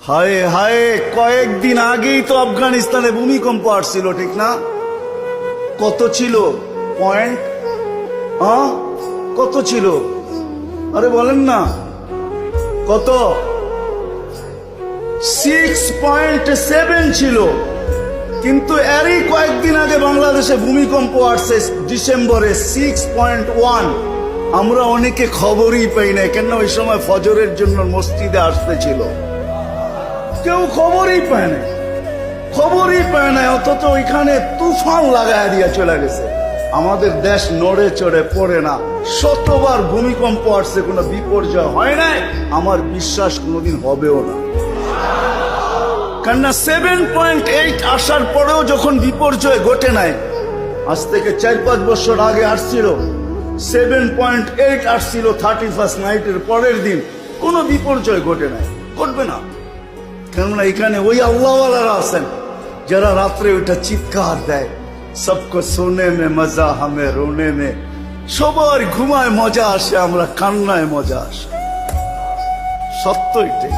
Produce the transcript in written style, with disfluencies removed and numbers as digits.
হায় হায়, কয়েকদিন আগেই তো আফগানিস্তানে ভূমিকম্প আসছিল, ঠিক না? কত ছিল পয়েন্ট? কত ছিল? আরে বলেন না, কত? 6.7 ছিল। কিন্তু এরই কয়েকদিন আগে বাংলাদেশে ভূমিকম্প আসছে ডিসেম্বরে 6.1। আমরা অনেকে খবরই পাই না, কেন ওই সময় ফজরের জন্য মসজিদে আসতেছিল। কেউ খবরই পায় না, খবরই পায় না, অথচ ওইখানে তুফান লাগায় দিয়ে চলে গেছে। আমাদের দেশ নড়ে চড়ে পড়ে না। শতবার ভূমিকম্প আসছে, কোনো বিপর্যয় হয় নাই, আমার বিশ্বাস কোনোদিন হবেও না। কেননা 7.8 আসার পরেও যখন বিপর্যয় ঘটে নাই, আজ থেকে 4-5 বছর আগে আসছিল 7.8 আসছিল 31st নাইটের পরের দিন, কোনো বিপর্যয় ঘটে নাই, ঘটবে না। কেননা এখানে ওই আল্লাহওয়ালারা আছেন যারা রাত্রে ওইটা চিৎকার দেয়, সবকো সোনে মে মজা হামে রোনে মে। সবার ঘুমায় মজা আসে, আমরা কান্নায় মজা আসে। সত্য এটাই।